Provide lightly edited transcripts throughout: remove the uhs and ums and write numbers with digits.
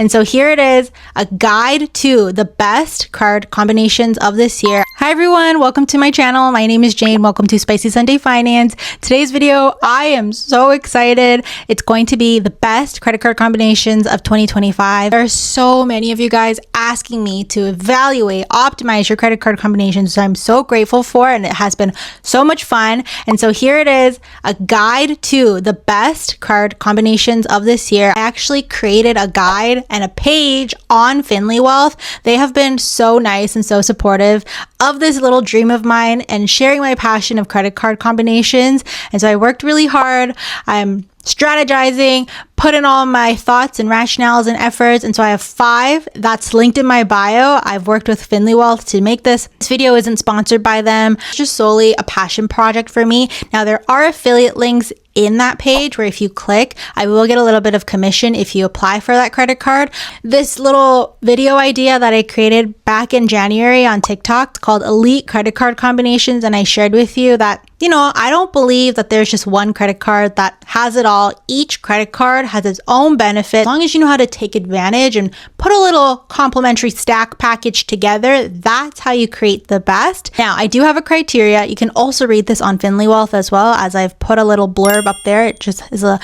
And so here it is, a guide to the best card combinations of this year. Hi everyone, welcome to my channel. My name is Jane. Welcome to Spicy Sunday Finance. Today's video, I am so excited. It's going to be the best credit card combinations of 2025. There are so many of you guys asking me to evaluate, optimize your credit card combinations, so I'm so grateful for, and it has been so much fun. And so here it is, a guide to the best card combinations of this year. I actually created a guide and a page on FINLYWEALTH. They have been so nice and so supportive of this little dream of mine and sharing my passion of credit card combinations. And so I worked really hard. I'm strategizing, put in all my thoughts and rationales and efforts. And so I have 5 that's linked in my bio. I've worked with FINLYWEALTH to make this. This video isn't sponsored by them. It's just solely a passion project for me. Now there are affiliate links in that page where if you click, I will get a little bit of commission if you apply for that credit card. This little video idea that I created back in January on TikTok called Elite Credit Card Combinations, and I shared with you that, you know, I don't believe that there's just one credit card that has it all. Each credit card has its own benefit. As long as you know how to take advantage and put a little complimentary stack package together, that's how you create the best. Now, I do have a criteria. You can also read this on FINLYWEALTH as well, as I've put a little blurb up there. It just is a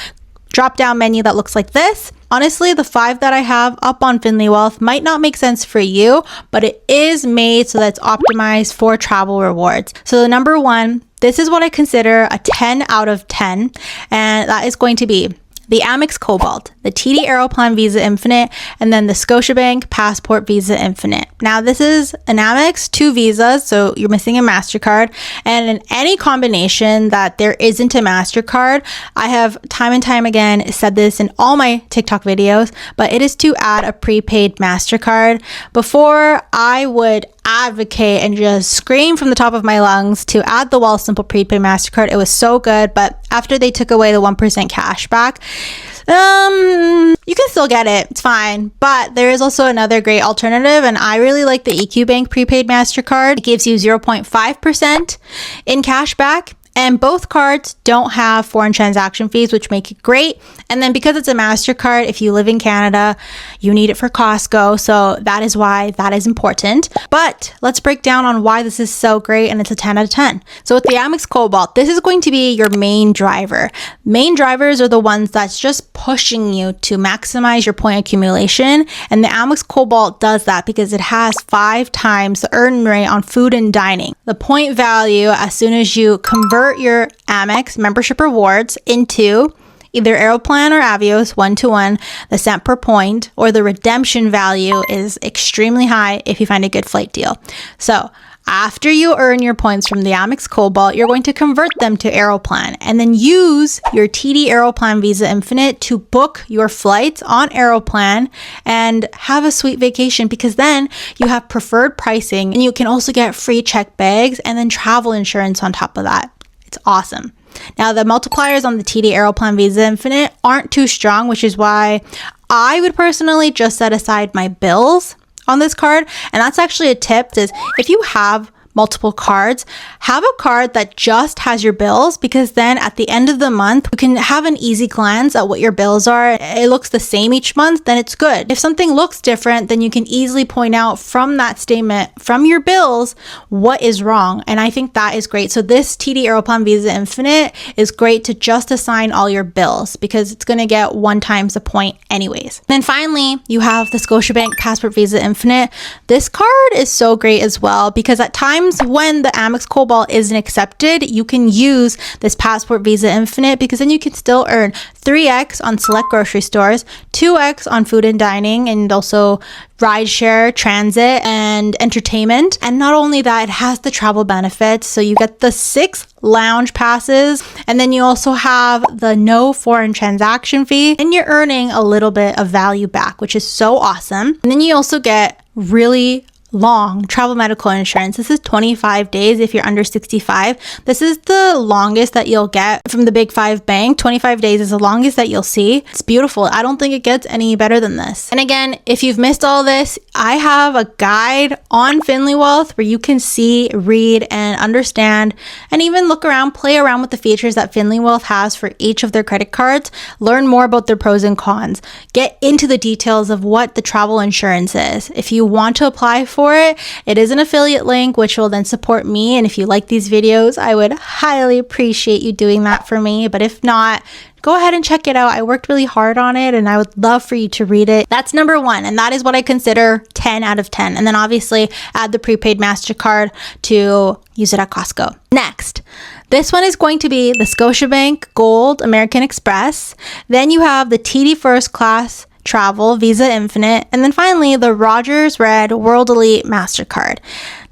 drop down menu that looks like this. Honestly, the 5 that I have up on FINLYWEALTH might not make sense for you, but it is made so that it's optimized for travel rewards. So the number 1, this is what I consider a 10 out of 10, and that is going to be the Amex Cobalt, the TD Aeroplan Visa Infinite, and then the Scotiabank Passport Visa Infinite. Now this is an Amex, 2 visas, so you're missing a MasterCard, and in any combination that there isn't a MasterCard, I have time and time again said this in all my TikTok videos, but it is to add a prepaid MasterCard. Before, I would advocate and just scream from the top of my lungs to add the Wealthsimple prepaid MasterCard. It was so good, but after they took away the 1% cashback, you can still get it. It's fine. But there is also another great alternative, and I really like the EQ Bank prepaid MasterCard. It gives you 0.5% in cashback. And both cards don't have foreign transaction fees, which make it great. And then because it's a MasterCard, if you live in Canada, you need it for Costco. So that is why that is important. But let's break down on why this is so great, and it's a 10 out of 10. So with the Amex Cobalt, this is going to be your main driver. Main drivers are the ones that's just pushing you to maximize your point accumulation. And the Amex Cobalt does that because it has 5 times the earn rate on food and dining. The point value, as soon as you convert your Amex membership rewards into either Aeroplan or Avios 1-to-1, the cent per point, or the redemption value is extremely high if you find a good flight deal. So after you earn your points from the Amex Cobalt, you're going to convert them to Aeroplan and then use your TD Aeroplan Visa Infinite to book your flights on Aeroplan and have a sweet vacation, because then you have preferred pricing and you can also get free check bags and then travel insurance on top of that. It's awesome. Now, the multipliers on the TD Aeroplan Visa Infinite aren't too strong, which is why I would personally just set aside my bills on this card. And that's actually a tip, is if you have multiple cards, have a card that just has your bills, because then at the end of the month, you can have an easy glance at what your bills are. It looks the same each month, then it's good. If something looks different, then you can easily point out from that statement, from your bills, what is wrong. And I think that is great. So this TD Aeroplan Visa Infinite is great to just assign all your bills, because it's going to get 1 times the point anyways. Then finally, you have the Scotiabank Passport Visa Infinite. This card is so great as well, because at times when the Amex Cobalt isn't accepted, you can use this Passport Visa Infinite, because then you can still earn 3x on select grocery stores, 2x on food and dining, and also rideshare, transit, and entertainment. And not only that, it has the travel benefits. So you get the 6 lounge passes, and then you also have the no foreign transaction fee, and you're earning a little bit of value back, which is so awesome. And then you also get really long travel medical insurance. This is 25 days if you're under 65. This is the longest that you'll get from the Big Five bank. 25 days is the longest that you'll see. It's beautiful. I don't think it gets any better than this. And again, if you've missed all this, I have a guide on FINLYWEALTH where you can see, read, and understand, and even look around, play around with the features that FINLYWEALTH has for each of their credit cards. Learn more about their pros and cons. Get into the details of what the travel insurance is. If you want to apply for it, it is an affiliate link, which will then support me. And if you like these videos, I would highly appreciate you doing that for me. But if not, go ahead and check it out. I worked really hard on it and I would love for you to read it. That's number one. And that is what I consider 10 out of 10. And then obviously add the prepaid MasterCard to use it at Costco. Next, this one is going to be the Scotiabank Gold American Express. Then you have the TD First Class Travel Visa Infinite, and then finally the Rogers Red World Elite MasterCard.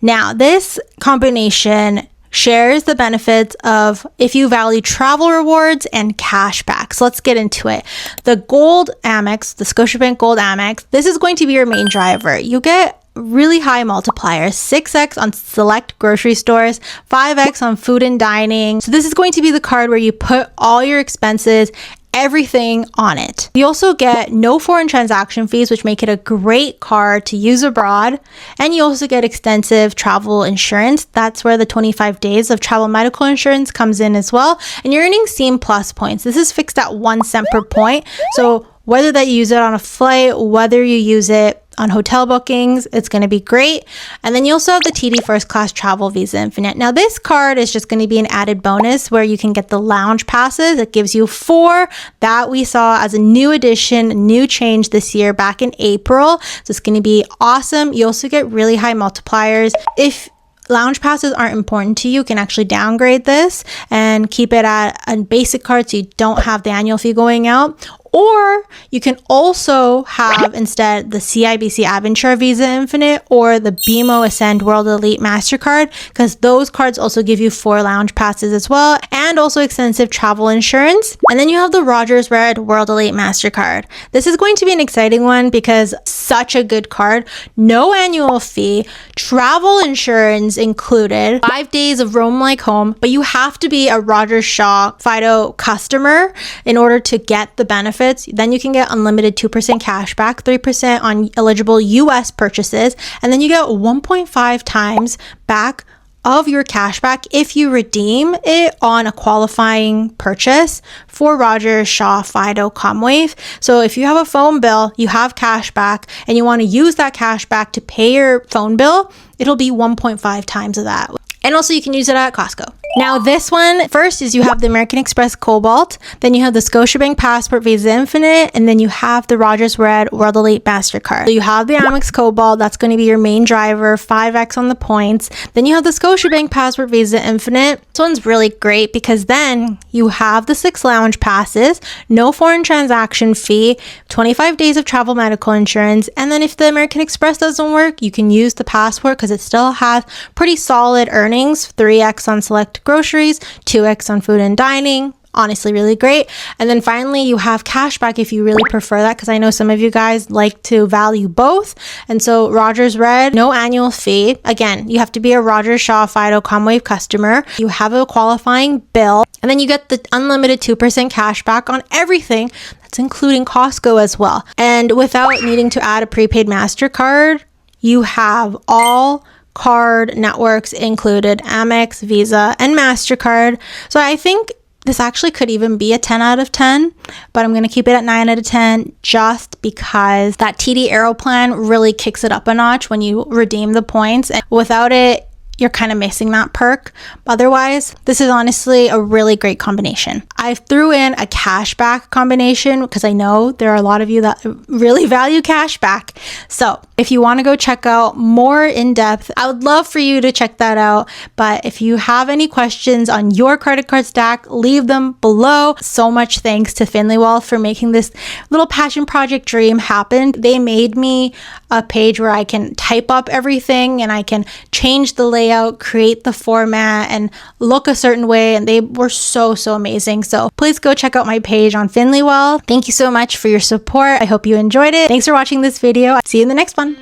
Now, this combination shares the benefits of if you value travel rewards and cashback. So let's get into it. The Gold Amex, the Scotiabank Gold Amex, this is going to be your main driver. You get really high multipliers, 6x on select grocery stores, 5x on food and dining. So this is going to be the card where you put all your expenses, everything on it. You also get no foreign transaction fees, which make it a great card to use abroad. And you also get extensive travel insurance. That's where the 25 days of travel medical insurance comes in as well. And you're earning SEAM Plus points. This is fixed at 1 cent per point. So whether that you use it on a flight, whether you use it on hotel bookings, it's going to be great. And then you also have the TD First Class Travel Visa Infinite. Now this card is just going to be an added bonus where you can get the lounge passes. It gives you 4 that we saw as a new addition, new change this year back in April. So it's going to be awesome. You also get really high multipliers. If lounge passes aren't important to you, you can actually downgrade this and keep it at a basic card so you don't have the annual fee going out. Or you can also have instead the CIBC Aventura Visa Infinite or the BMO Ascend World Elite MasterCard, because those cards also give you 4 lounge passes as well, and also extensive travel insurance. And then you have the Rogers Red World Elite MasterCard. This is going to be an exciting one because such a good card. No annual fee, travel insurance included, 5 days of roam like home, but you have to be a Rogers Shaw FIDO customer in order to get the benefits. Then you can get unlimited 2% cash back, 3% on eligible US purchases, and then you get 1.5 times back of your cash back if you redeem it on a qualifying purchase for Rogers Shaw FIDO ComWave. So if you have a phone bill, you have cash back, and you want to use that cash back to pay your phone bill, it'll be 1.5 times of that. And also you can use it at Costco. Now this one, first is you have the American Express Cobalt, then you have the Scotiabank Passport Visa Infinite, and then you have the Rogers Red World Elite MasterCard. So you have the Amex Cobalt, that's going to be your main driver, 5x on the points. Then you have the Scotiabank Passport Visa Infinite. This one's really great because then you have the 6 lounge passes, no foreign transaction fee, 25 days of travel medical insurance, and then if the American Express doesn't work, you can use the Passport because it still has pretty solid earnings, 3x on select groceries, 2x on food and dining. Honestly, really great. And then finally, you have cashback if you really prefer that, because I know some of you guys like to value both. And so Rogers Red, no annual fee. Again, you have to be a Rogers Shaw FIDO ComWave customer. You have a qualifying bill, and then you get the unlimited 2% cashback on everything. That's including Costco as well. And without needing to add a prepaid MasterCard, you have all card networks included, Amex, Visa, and MasterCard. So I think this actually could even be a 10 out of 10, but I'm going to keep it at 9 out of 10 just because that TD Aero plan really kicks it up a notch when you redeem the points. And without it, you're kind of missing that perk. Otherwise, this is honestly a really great combination. I threw in a cashback combination because I know there are a lot of you that really value cashback. So if you want to go check out more in depth, I would love for you to check that out. But if you have any questions on your credit card stack, leave them below. So much thanks to FINLYWEALTH for making this little passion project dream happen. They made me a page where I can type up everything and I can change the layout, create the format, and look a certain way. And they were so amazing. So please go check out my page on FINLYWEALTH. Thank you so much for your support. I hope you enjoyed it. Thanks for watching this video. See you in the next one.